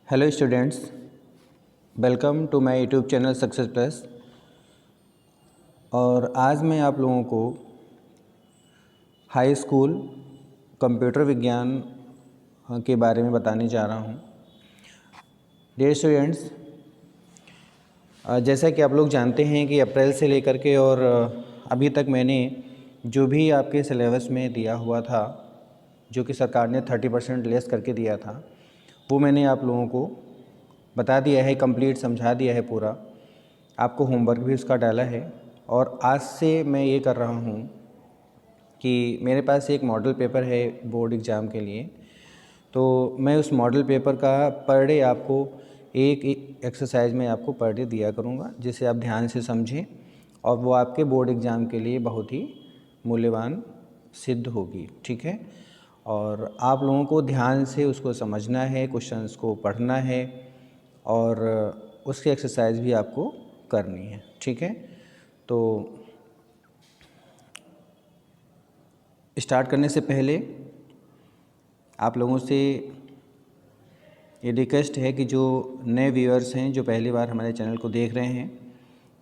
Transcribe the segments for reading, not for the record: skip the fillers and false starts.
Hello students, welcome to my YouTube channel success plus. और आज मैं आप लोगों को हाई स्कूल कंप्यूटर विज्ञान के बारे में बताने जा रहा हूं। डियर स्टूडेंट्स, जैसा कि आप लोग जानते हैं कि अप्रैल से लेकर के और अभी तक मैंने जो भी आपके सिलेबस में दिया हुआ था, जो कि सरकार ने 30% लेस करके दिया था, वो मैंने आप लोगों को बता दिया है, कंप्लीट समझा दिया है पूरा। आपको होमवर्क भी उसका डाला है। और आज से मैं ये कर रहा हूँ कि मेरे पास एक मॉडल पेपर है बोर्ड एग्ज़ाम के लिए, तो मैं उस मॉडल पेपर का पर डे आपको एक एक्सरसाइज में आपको पर डे दिया करूँगा, जिसे आप ध्यान से समझें और वो आपके बोर्ड एग्ज़ाम के लिए बहुत ही मूल्यवान सिद्ध होगी। ठीक है, और आप लोगों को ध्यान से उसको समझना है, क्वेश्चंस को पढ़ना है और उसकी एक्सरसाइज भी आपको करनी है। ठीक है, तो स्टार्ट करने से पहले आप लोगों से ये रिक्वेस्ट है कि जो नए व्यूअर्स हैं, जो पहली बार हमारे चैनल को देख रहे हैं,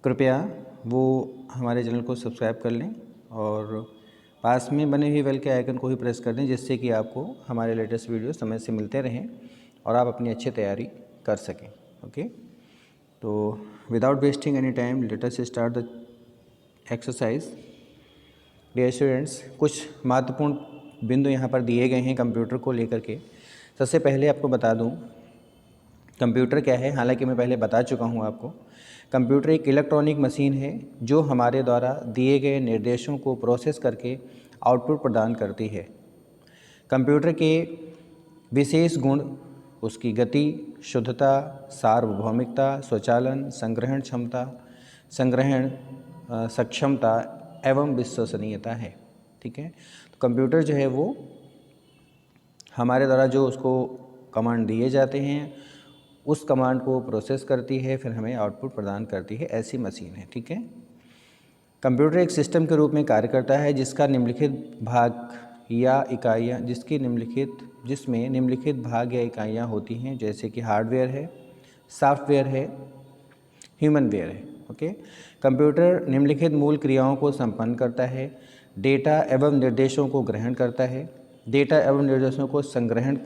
कृपया वो हमारे चैनल को सब्सक्राइब कर लें और पास में बने हुए बेल के आइकन को भी प्रेस कर दें, जिससे कि आपको हमारे लेटेस्ट वीडियो समय से मिलते रहें और आप अपनी अच्छी तैयारी कर सकें। ओके, तो without wasting any time let us start the exercise. Dear students, कुछ महत्वपूर्ण बिंदु यहाँ पर दिए गए हैं कंप्यूटर को लेकर के। सबसे पहले आपको बता दूँ कंप्यूटर क्या है। हालांकि मैं पहले बता चुका हूँ आपको। कंप्यूटर एक इलेक्ट्रॉनिक मशीन है जो हमारे द्वारा दिए गए निर्देशों को प्रोसेस करके आउटपुट प्रदान करती है। कंप्यूटर के विशेष गुण उसकी गति, शुद्धता, सार्वभौमिकता, स्वचालन, संग्रहण क्षमता, संग्रहण सक्षमता एवं विश्वसनीयता है। ठीक है, तो कंप्यूटर जो है वो हमारे द्वारा जो उसको कमांड दिए जाते हैं उस कमांड को प्रोसेस करती है, फिर हमें आउटपुट प्रदान करती है। ऐसी मशीन है। ठीक है, कंप्यूटर एक सिस्टम के रूप में कार्य करता है जिसका निम्नलिखित भाग या इकाइयाँ जिसमें निम्नलिखित भाग या इकाइयाँ होती हैं, जैसे कि हार्डवेयर है, सॉफ्टवेयर है, ह्यूमनवेयर है। ओके, कंप्यूटर निम्नलिखित मूल क्रियाओं को संपन्न करता है। डेटा एवं निर्देशों को ग्रहण करता है। डेटा एवं निर्देशों को संग्रहण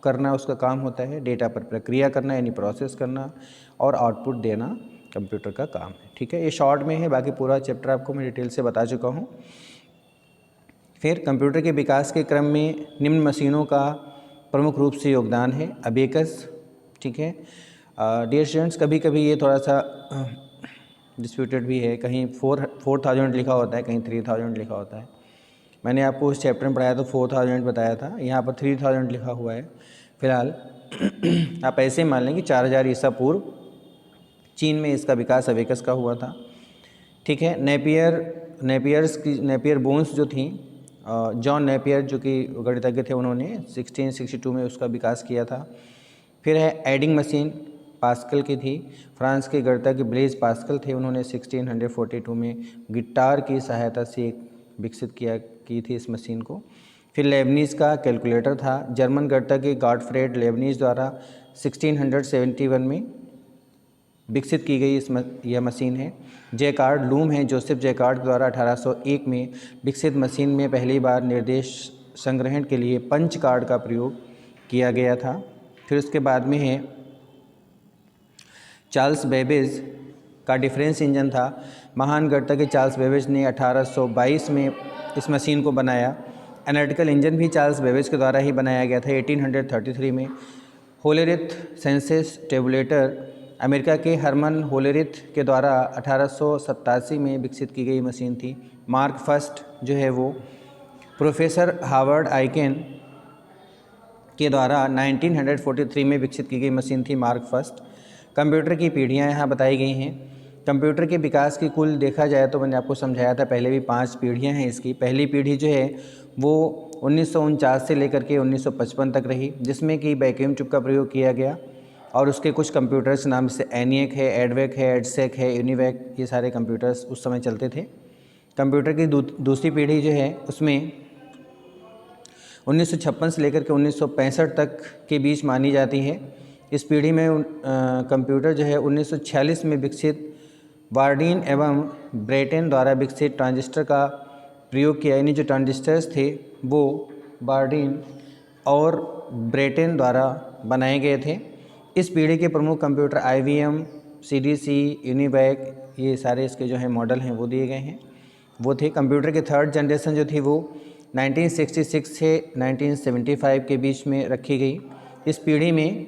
करना उसका काम होता है। डेटा पर प्रक्रिया करना यानी प्रोसेस करना, और आउटपुट देना कंप्यूटर का काम है। ठीक है, ये शॉर्ट में है, बाकी पूरा चैप्टर आपको मैं डिटेल से बता चुका हूँ। फिर कंप्यूटर के विकास के क्रम में निम्न मशीनों का प्रमुख रूप से योगदान है। अबेकस। ठीक है, डियर स्टूडेंट्स, कभी कभी ये थोड़ा सा डिस्प्यूटेड भी है। कहीं 4000 लिखा होता है, कहीं 3000 लिखा होता है। मैंने आपको उस चैप्टर में पढ़ाया तो 4000 बताया था, यहाँ पर 3000 लिखा हुआ है। फिलहाल आप ऐसे मान लें कि 4000 ईसा पूर्व चीन में इसका विकास अबेकस का हुआ था। ठीक है, नेपियर बोन्स जो थी, जॉन नेपियर जो कि गणितज्ञ थे, उन्होंने 1662 में उसका विकास किया था। फिर है एडिंग मशीन, पास्कल की थी। फ्रांस के गणितज्ञ ब्लेज पास्कल थे, उन्होंने 1642 में गिटार की सहायता से विकसित की थी इस मशीन को। फिर लेबनीज़ का कैलकुलेटर था। जर्मन गणितज्ञ गॉटफ्रेड लेबनीज़ द्वारा 1671 में विकसित की गई यह मशीन है। जैकार्ड लूम है, जोसेफ जैकार्ड द्वारा 1801 में विकसित मशीन में पहली बार निर्देश संग्रहण के लिए पंच कार्ड का प्रयोग किया गया था। फिर उसके बाद में है चार्ल्स बेबेज का डिफरेंस इंजन था। महान गणितज्ञ चार्ल्स बेबेज ने 1822 में इस मशीन को बनाया। एनालिटिकल इंजन भी चार्ल्स बेबेज के द्वारा ही बनाया गया था 1833 में। होलेरिथ सेंसस टेबुलेटर अमेरिका के हरमन होलेरिथ के द्वारा 1887 में विकसित की गई मशीन थी। मार्क फर्स्ट जो है वो प्रोफेसर हावर्ड आइकेन के द्वारा 1943 में विकसित की गई मशीन थी, मार्क फर्स्ट। कंप्यूटर की पीढ़ियाँ यहाँ बताई गई हैं। कंप्यूटर के विकास की कुल देखा जाए तो मैंने आपको समझाया था पहले भी 5 पीढ़ियाँ हैं इसकी। पहली पीढ़ी जो है वो 1949 से लेकर के 1955 तक रही, जिसमें कि वैक्यूम ट्यूब का प्रयोग किया गया और उसके कुछ कंप्यूटर्स नाम से एनिएक है, एडवेक है, एडसेक है, यूनिवैक, ये सारे कंप्यूटर्स उस समय चलते थे। कंप्यूटर की दूसरी पीढ़ी जो है उसमें 1956 से लेकर के 1965 तक के बीच मानी जाती है। इस पीढ़ी में कंप्यूटर जो है 1946 में विकसित बार्डीन एवं ब्रेटन द्वारा विकसित ट्रांजिस्टर का प्रयोग किया, यानी जो ट्रांजिस्टर्स थे वो बार्डीन और ब्रेटन द्वारा बनाए गए थे। इस पीढ़ी के प्रमुख कंप्यूटर IBM, CDC, यूनिवैक, ये सारे इसके जो है मॉडल हैं वो दिए गए हैं, वो थे। कंप्यूटर की थर्ड जनरेशन जो थी वो 1966 से 1975 के बीच में रखी गई। इस पीढ़ी में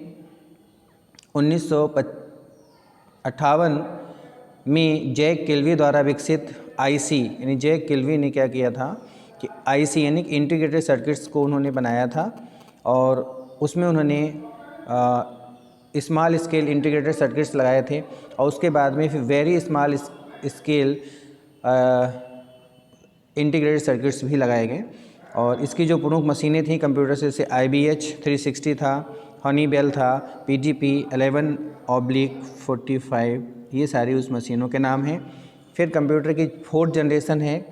1958 में जैक किल्वी द्वारा विकसित IC, यानी जैक किल्वी ने क्या किया था कि IC यानी इंटीग्रेटेड सर्किट्स को उन्होंने बनाया था और उसमें उन्होंने स्मॉल स्केल इंटीग्रेटेड सर्किट्स लगाए थे और उसके बाद में फिर very small scale integrated circuits भी लगाए गए। और इसकी जो प्रमुख मशीनें थी कंप्यूटर से, जैसे IBH 360 था, हनीबेल था, PGP 11/45, ये सारी उस मशीनों के नाम हैं। फिर कंप्यूटर की फोर्थ जनरेशन है,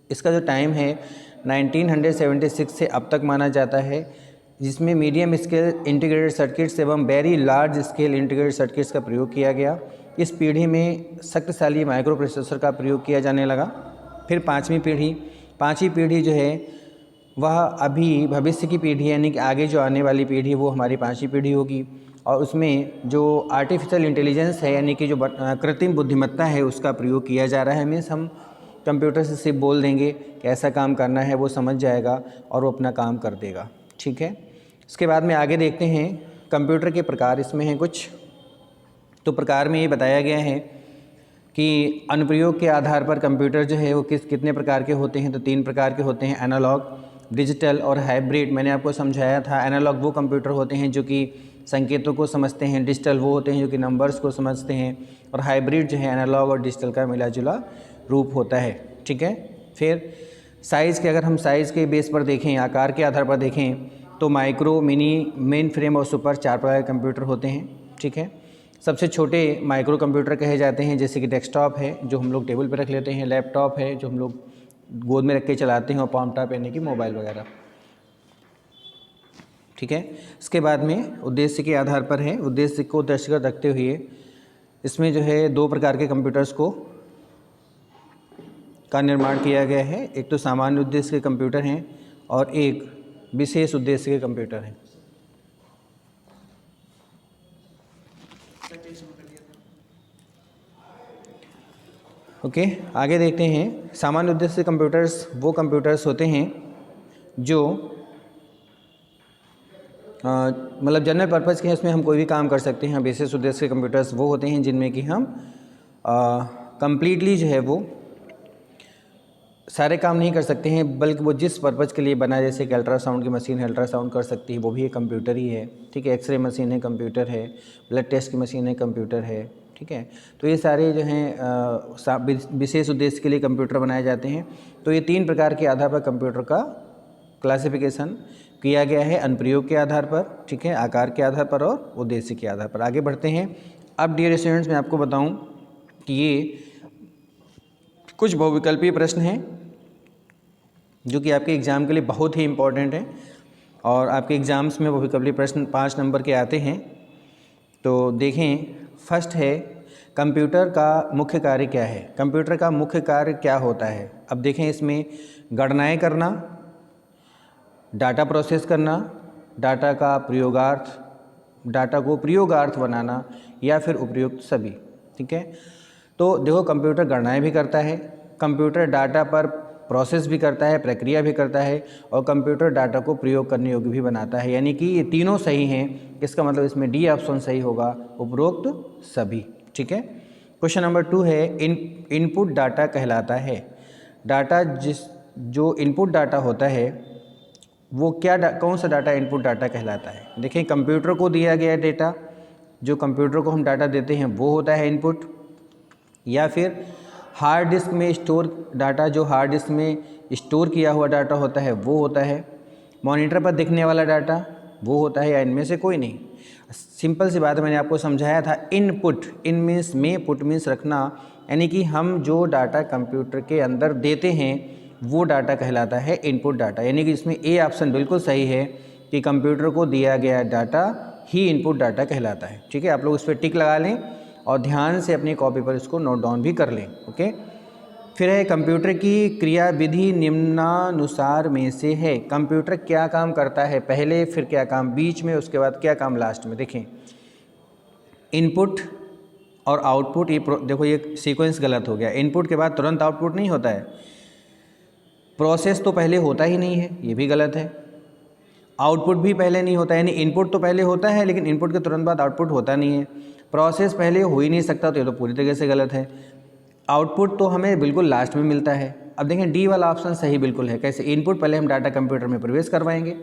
इसका जो टाइम है 1976 से अब तक माना जाता है, जिसमें मीडियम स्केल इंटीग्रेटेड सर्किट्स एवं very large scale integrated circuits का प्रयोग किया गया। इस पीढ़ी में शक्तिशाली माइक्रो प्रोसेसर का प्रयोग किया जाने लगा। फिर पाँचवीं पीढ़ी जो है वह अभी भविष्य की पीढ़ी है, यानी कि आगे जो आने वाली पीढ़ी वो हमारी पाँचवीं पीढ़ी होगी और उसमें जो आर्टिफिशियल इंटेलिजेंस है, यानी कि जो कृत्रिम बुद्धिमत्ता है, उसका प्रयोग किया जा रहा है। मीन्स हम कंप्यूटर से सिर्फ बोल देंगे कि ऐसा काम करना है, वो समझ जाएगा और वो अपना काम कर देगा। ठीक है, इसके बाद में आगे देखते हैं कंप्यूटर के प्रकार इसमें हैं कुछ। तो प्रकार में ये बताया गया है कि अनुप्रयोग के आधार पर कंप्यूटर जो है वो कितने प्रकार के होते हैं। तो 3 प्रकार के होते हैं, एनालॉग, डिजिटल और हाइब्रिड। मैंने आपको समझाया था, एनालॉग वो कंप्यूटर होते हैं जो कि संकेतों को समझते हैं, डिजिटल वो होते हैं जो कि नंबर्स को समझते हैं, और हाइब्रिड जो है एनालॉग और डिजिटल का मिला जुला रूप होता है। ठीक है, फिर साइज़ के, अगर हम साइज़ के बेस पर देखें, आकार के आधार पर देखें, तो माइक्रो, मिनी, मेन फ्रेम और सुपर 4 प्रकार के कंप्यूटर होते हैं। ठीक है, सबसे छोटे माइक्रो कंप्यूटर कहे जाते हैं, जैसे कि डेस्कटॉप है जो हम लोग टेबल पर रख लेते हैं, लैपटॉप है जो हम लोग गोद में रख के चलाते हैं, और पाम टॉप यानी कि मोबाइल वगैरह। ठीक है, इसके बाद में उद्देश्य के आधार पर है, उद्देश्य को दृष्टिगत रखते हुए इसमें जो है 2 प्रकार के कंप्यूटर्स का निर्माण किया गया है। एक तो सामान्य उद्देश्य के कंप्यूटर हैं और एक विशेष उद्देश्य के कंप्यूटर हैं। ओके, आगे देखते हैं। सामान्य उद्देश्य कंप्यूटर्स वो कंप्यूटर्स होते हैं जो मतलब जनरल पर्पज़ के हैं, उसमें हम कोई भी काम कर सकते हैं। विशेष उद्देश्य के कंप्यूटर्स वो होते हैं जिनमें कि हम कंप्लीटली जो है वो सारे काम नहीं कर सकते हैं, बल्कि वो जिस पर्पज़ के लिए बना है, जैसे कि अल्ट्रासाउंड की मशीन है, अल्ट्रासाउंड कर सकती है, वो भी एक कंप्यूटर ही है। ठीक है, एक्सरे मशीन है, कंप्यूटर है, ब्लड टेस्ट की मशीन है, कंप्यूटर है। ठीक है, तो ये सारे जो हैं विशेष उद्देश्य के लिए कंप्यूटर बनाए जाते हैं। तो ये 3 प्रकार के आधार पर कंप्यूटर का क्लासिफिकेशन किया गया है, अनुप्रयोग के आधार पर, ठीक है, आकार के आधार पर और उद्देश्य के आधार पर। आगे बढ़ते हैं। अब डियर स्टूडेंट्स, मैं आपको बताऊं कि ये कुछ बहुविकल्पीय प्रश्न हैं जो कि आपके एग्ज़ाम के लिए बहुत ही इम्पोर्टेंट है, और आपके एग्ज़ाम्स में बहुविकल्पीय प्रश्न 5 नंबर के आते हैं। तो देखें, फर्स्ट है कंप्यूटर का मुख्य कार्य क्या है। कंप्यूटर का मुख्य कार्य क्या होता है। अब देखें, इसमें गणनाएं करना, डाटा प्रोसेस करना, डाटा को प्रयोगार्थ बनाना, या फिर उपयुक्त सभी। ठीक है, तो देखो, कंप्यूटर गणनाएं भी करता है, कंप्यूटर डाटा पर प्रोसेस भी करता है, प्रक्रिया भी करता है, और कंप्यूटर डाटा को प्रयोग करने योग्य भी बनाता है। यानी कि ये तीनों सही हैं। इसका मतलब इसमें डी ऑप्शन सही होगा, उपरोक्त सभी। ठीक है, क्वेश्चन नंबर 2 है इनपुट डाटा कहलाता है। डाटा जो इनपुट डाटा होता है वो कौन सा डाटा इनपुट डाटा कहलाता है। देखिए, कंप्यूटर को दिया गया डेटा, जो कंप्यूटर को हम डाटा देते हैं वो होता है इनपुट, या फिर हार्ड डिस्क में स्टोर डाटा, जो हार्ड डिस्क में स्टोर किया हुआ डाटा होता है वो होता है, मॉनिटर पर दिखने वाला डाटा वो होता है, या इनमें से कोई नहीं। सिंपल सी बात मैंने आपको समझाया था, इनपुट, इन मीन्स में, पुट मीन्स रखना, यानी कि हम जो डाटा कंप्यूटर के अंदर देते हैं वो डाटा कहलाता है इनपुट डाटा। यानी कि इसमें ए ऑप्शन बिल्कुल सही है कि कंप्यूटर को दिया गया डाटा ही इनपुट डाटा कहलाता है। ठीक है, आप लोग इस पर टिक लगा लें और ध्यान से अपनी कॉपी पर इसको नोट डाउन भी कर लें। ओके, फिर है कंप्यूटर की क्रियाविधि निम्नानुसार में से है। कंप्यूटर क्या काम करता है, पहले, फिर क्या काम बीच में, उसके बाद क्या काम लास्ट में। देखें, इनपुट और आउटपुट, ये देखो ये सीक्वेंस गलत हो गया। इनपुट के बाद तुरंत आउटपुट नहीं होता है, प्रोसेस तो पहले होता ही नहीं है, ये भी गलत है। आउटपुट भी पहले नहीं होता, यानी इनपुट तो पहले होता है लेकिन इनपुट के तुरंत बाद आउटपुट होता नहीं है। प्रोसेस पहले हो ही नहीं सकता, तो ये तो पूरी तरीके से गलत है। आउटपुट तो हमें बिल्कुल लास्ट में मिलता है। अब देखें डी वाला ऑप्शन सही बिल्कुल है। कैसे? इनपुट पहले हम डाटा कंप्यूटर में प्रवेश करवाएंगे,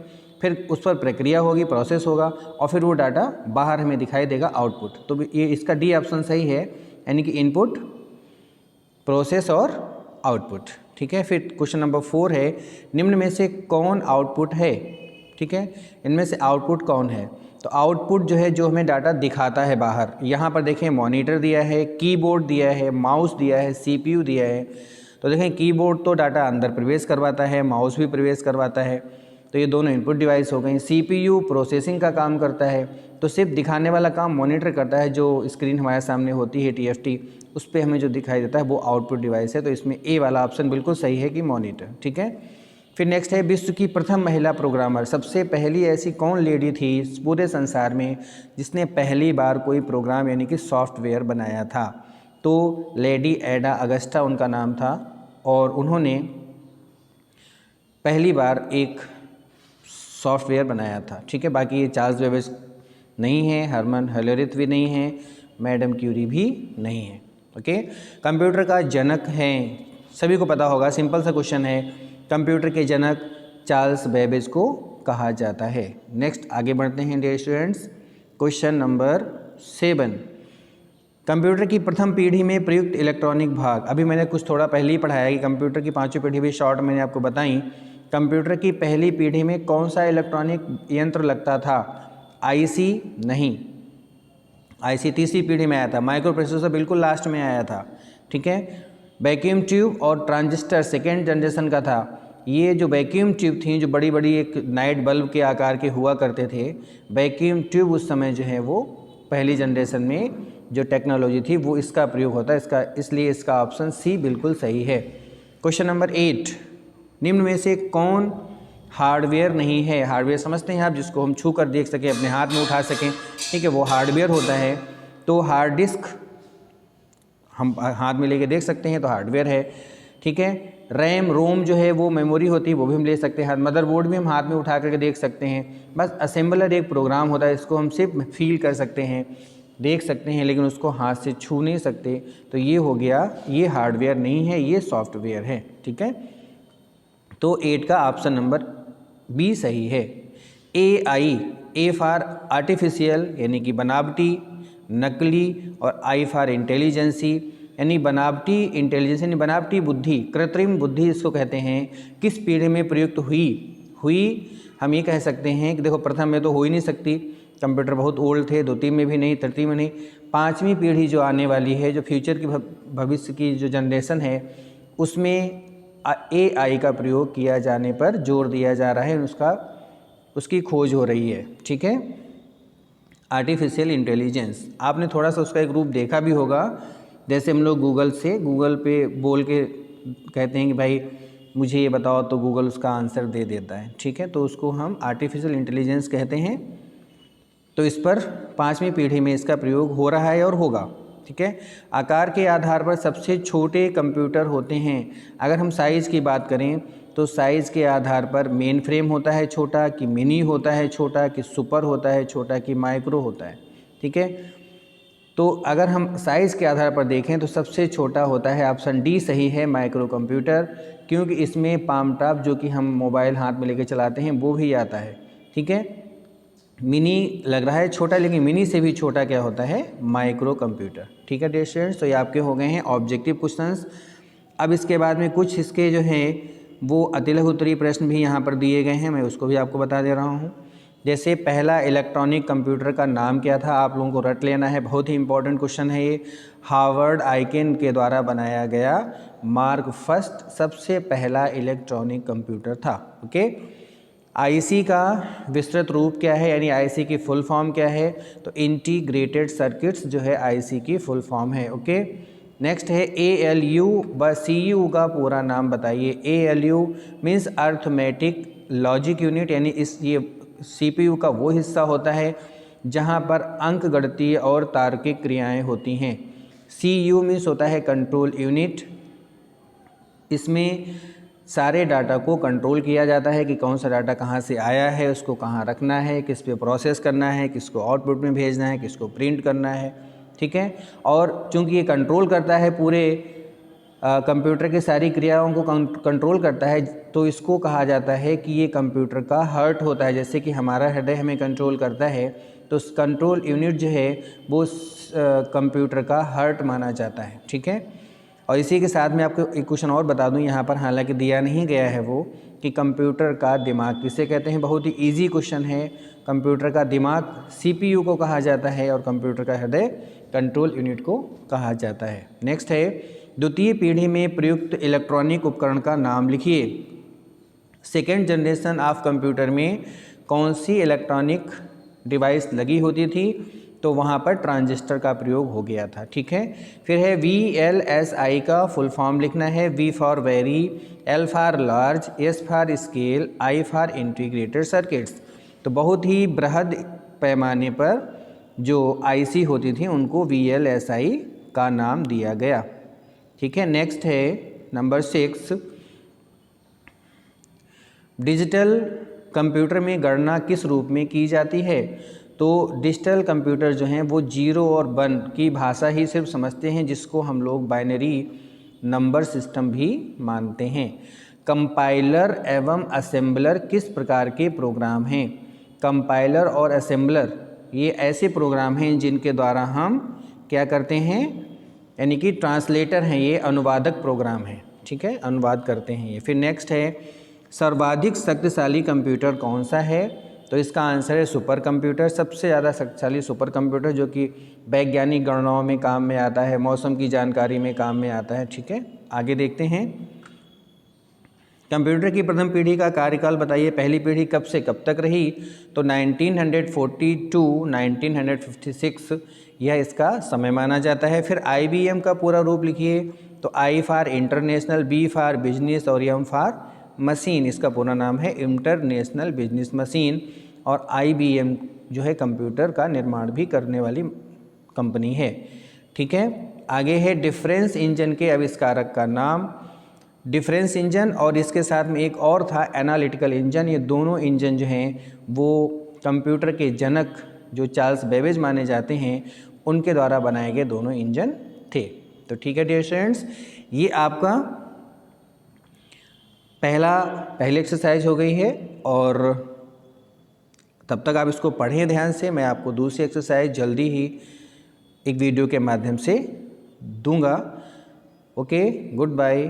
फिर उस पर प्रक्रिया होगी, प्रोसेस होगा, और फिर वो डाटा बाहर हमें दिखाई देगा, आउटपुट। तो ये इसका डी ऑप्शन सही है, यानी कि इनपुट, प्रोसेस और आउटपुट। ठीक है, फिर क्वेश्चन नंबर 4 है, निम्न में से कौन आउटपुट है? ठीक है, इनमें से आउटपुट कौन है? तो आउटपुट जो है, जो हमें डाटा दिखाता है बाहर, यहाँ पर देखें मॉनिटर दिया है, कीबोर्ड दिया है, माउस दिया है, सीपीयू दिया है। तो देखें कीबोर्ड तो डाटा अंदर प्रवेश करवाता है, माउस भी प्रवेश करवाता है, तो ये दोनों इनपुट डिवाइस हो गई। सीपीयू प्रोसेसिंग का काम करता है, तो सिर्फ दिखाने वाला काम मॉनिटर करता है। जो स्क्रीन हमारे सामने होती है टीएफटी, उस पर हमें जो दिखाई देता है वो आउटपुट डिवाइस है। तो इसमें ए वाला ऑप्शन बिल्कुल सही है कि मॉनिटर। ठीक है, फिर नेक्स्ट है, विश्व की प्रथम महिला प्रोग्रामर। सबसे पहली ऐसी कौन लेडी थी इस पूरे संसार में जिसने पहली बार कोई प्रोग्राम यानी कि सॉफ्टवेयर बनाया था? तो लेडी एडा अगस्टा उनका नाम था, और उन्होंने पहली बार एक सॉफ्टवेयर बनाया था। ठीक है, बाकी ये चार्ल्स बेबेज नहीं है, हरमन हेलोरिथ भी नहीं है, मैडम क्यूरी भी नहीं है। ओके, कंप्यूटर का जनक है, सभी को पता होगा, सिंपल सा क्वेश्चन है। कंप्यूटर के जनक चार्ल्स बेबेज को कहा जाता है। नेक्स्ट आगे बढ़ते हैं dear students, question number 7, computer की प्रथम पीढ़ी में प्रयुक्त इलेक्ट्रॉनिक भाग। अभी मैंने कुछ थोड़ा पहले ही पढ़ाया कि कंप्यूटर की पांचवी पीढ़ी भी शॉर्ट मैंने आपको बताई। कंप्यूटर की पहली पीढ़ी में कौन सा इलेक्ट्रॉनिक यंत्र लगता था? आईसी नहीं, आईसी तीसरी पीढ़ी में आया था। माइक्रो प्रोसेसर बिल्कुल लास्ट में आया था। ठीक है, वैक्यूम ट्यूब और ट्रांजिस्टर सेकेंड जनरेशन का था। ये जो वैक्यूम ट्यूब थी, जो बड़ी बड़ी एक नाइट बल्ब के आकार के हुआ करते थे, वैक्यूम ट्यूब उस समय जो है वो पहली जनरेशन में जो टेक्नोलॉजी थी वो इसका प्रयोग होता है, इसलिए इसका ऑप्शन सी बिल्कुल सही है। क्वेश्चन नंबर 8, निम्न में से कौन हार्डवेयर नहीं है? हार्डवेयर समझते हैं आप, जिसको हम छू कर देख सकें, अपने हाथ में उठा सकें। ठीक है, वो हार्डवेयर होता है। तो हार्ड डिस्क हम हाथ में लेके देख सकते हैं, तो हार्डवेयर है। ठीक है, रैम रोम जो है वो मेमोरी होती है, वो भी हम ले सकते हैं। मदरबोर्ड भी हम हाथ में उठा करके देख सकते हैं। बस असेंबलर एक प्रोग्राम होता है, इसको हम सिर्फ फील कर सकते हैं, देख सकते हैं, लेकिन उसको हाथ से छू नहीं सकते। तो ये हो गया, ये हार्डवेयर नहीं है, ये सॉफ्टवेयर है। ठीक है, तो 8 का ऑप्शन नंबर बी सही है। AI, ए फॉर आर्टिफिशियल यानी कि बनावटी, नकली, और आई फॉर इंटेलिजेंसी यानी बनावटी इंटेलिजेंस यानी बनावटी बुद्धि, कृत्रिम बुद्धि इसको कहते हैं। किस पीढ़ी में प्रयुक्त हुई? हम ये कह सकते हैं कि देखो, प्रथम में तो हो ही नहीं सकती, कंप्यूटर बहुत ओल्ड थे, द्वितीय में भी नहीं, तृतीय में नहीं। पांचवी पीढ़ी जो आने वाली है, जो फ्यूचर की भविष्य की जो जनरेशन है, उसमें AI का प्रयोग किया जाने पर जोर दिया जा रहा है, उसकी खोज हो रही है। ठीक है, आर्टिफिशियल इंटेलिजेंस, आपने थोड़ा सा उसका एक रूप देखा भी होगा। जैसे हम लोग गूगल पे बोल के कहते हैं कि भाई मुझे ये बताओ, तो गूगल उसका आंसर दे देता है। ठीक है, तो उसको हम आर्टिफिशियल इंटेलिजेंस कहते हैं। तो इस पर पांचवी पीढ़ी में इसका प्रयोग हो रहा है और होगा। ठीक है, आकार के आधार पर सबसे छोटे कंप्यूटर होते हैं। अगर हम साइज़ की बात करें तो साइज़ के आधार पर मेन फ्रेम होता है छोटा, कि मिनी होता है छोटा, कि सुपर होता है छोटा, कि माइक्रो होता है। ठीक है, तो अगर हम साइज़ के आधार पर देखें तो सबसे छोटा होता है, ऑप्शन डी सही है, माइक्रो कंप्यूटर, क्योंकि इसमें पाम टॉप जो कि हम मोबाइल हाथ में लेके चलाते हैं वो भी आता है। ठीक है, मिनी लग रहा है छोटा, लेकिन मिनी से भी छोटा क्या होता है? Micro computer. ठीक है डियर स्टूडेंट्स, तो ये आपके हो गए हैं ऑब्जेक्टिव क्वेश्चंस। अब इसके बाद में कुछ इसके जो हैं वो अतिलघु उत्तरीय प्रश्न भी यहाँ पर दिए गए हैं, मैं उसको भी आपको बता दे रहा हूँ। जैसे पहला इलेक्ट्रॉनिक कंप्यूटर का नाम क्या था, आप लोगों को रट लेना है, बहुत ही इंपॉर्टेंट क्वेश्चन है ये। हार्वर्ड आइकेन के द्वारा बनाया गया मार्क फर्स्ट सबसे पहला इलेक्ट्रॉनिक कंप्यूटर था। ओके, आईसी का विस्तृत रूप क्या है, यानी आईसी की फुल फॉर्म क्या है, तो इंटीग्रेटेड सर्किट्स जो है आईसी की फुल फॉर्म है। ओके, नेक्स्ट है एएलयू व सीयू का पूरा नाम बताइए। ALU means arithmetic logic unit, यानी ये सीपीयू का वो हिस्सा होता है जहाँ पर अंकगणितीय और तार्किक क्रियाएं होती हैं। सीयू मीन्स होता है कंट्रोल यूनिट, इसमें सारे डाटा को कंट्रोल किया जाता है कि कौन सा डाटा कहाँ से आया है, उसको कहाँ रखना है, किस पे प्रोसेस करना है, किसको आउटपुट में भेजना है, किसको प्रिंट करना है। ठीक है, और चूंकि ये कंट्रोल करता है पूरे कंप्यूटर की सारी क्रियाओं को कंट्रोल करता है, तो इसको कहा जाता है कि ये कंप्यूटर का हार्ट होता है। जैसे कि हमारा हृदय हमें कंट्रोल करता है, तो कंट्रोल यूनिट जो है वो कंप्यूटर का हार्ट माना जाता है। ठीक है, और इसी के साथ में आपको एक क्वेश्चन और बता दूं यहाँ पर, हालांकि दिया नहीं गया है वो, कि कंप्यूटर का दिमाग किसे कहते हैं। बहुत ही इजी क्वेश्चन है। कंप्यूटर का दिमाग सीपीयू को कहा जाता है और कंप्यूटर का हृदय कंट्रोल यूनिट को कहा जाता है। नेक्स्ट है द्वितीय पीढ़ी में प्रयुक्त इलेक्ट्रॉनिक उपकरण का नाम लिखिए। सेकेंड जनरेशन ऑफ कंप्यूटर में कौन सी इलेक्ट्रॉनिक डिवाइस लगी होती थी, तो वहाँ पर ट्रांजिस्टर का प्रयोग हो गया था। ठीक है, फिर है VLSI का फुल फॉर्म लिखना है। V for very, L for large, S for scale, I for integrated circuits. तो बहुत ही बृहद पैमाने पर जो IC होती थी उनको VLSI का नाम दिया गया। ठीक है, नेक्स्ट है नंबर 6, डिजिटल कंप्यूटर में गणना किस रूप में की जाती है। तो डिजिटल कंप्यूटर जो हैं वो 0 और 1 की भाषा ही सिर्फ समझते हैं, जिसको हम लोग बाइनरी नंबर सिस्टम भी मानते हैं। कंपाइलर एवं असेंबलर किस प्रकार के प्रोग्राम हैं। कंपाइलर और असेंबलर ये ऐसे प्रोग्राम हैं जिनके द्वारा हम क्या करते हैं, यानी कि ट्रांसलेटर हैं, ये अनुवादक प्रोग्राम हैं। ठीक है, अनुवाद करते हैं ये। फिर नेक्स्ट है सर्वाधिक शक्तिशाली कंप्यूटर कौन सा है, तो इसका आंसर है सुपर कंप्यूटर। सबसे ज़्यादा शक्तिशाली सुपर कंप्यूटर, जो कि वैज्ञानिक गणनाओं में काम में आता है, मौसम की जानकारी में काम में आता है। ठीक है, आगे देखते हैं। कंप्यूटर की प्रथम पीढ़ी का कार्यकाल बताइए। पहली पीढ़ी कब से कब तक रही, तो 1942 1956 यह इसका समय माना जाता है। फिर IBM का पूरा रूप लिखिए। तो I for international, B for business और M फॉर मशीन। इसका पूरा नाम है इंटरनेशनल बिजनेस मशीन। और IBM जो है कंप्यूटर का निर्माण भी करने वाली कंपनी है। ठीक है, आगे है डिफरेंस इंजन के आविष्कारक का नाम। डिफरेंस इंजन और इसके साथ में एक और था एनालिटिकल इंजन। ये दोनों इंजन जो हैं वो कंप्यूटर के जनक जो चार्ल्स बेबेज माने जाते हैं, उनके द्वारा बनाए गए दोनों इंजन थे। तो ठीक है डियर स्टूडेंट्स, ये आपका पहली एक्सरसाइज हो गई है, और तब तक आप इसको पढ़ें ध्यान से। मैं आपको दूसरी एक्सरसाइज जल्दी ही एक वीडियो के माध्यम से दूंगा। Okay, good bye.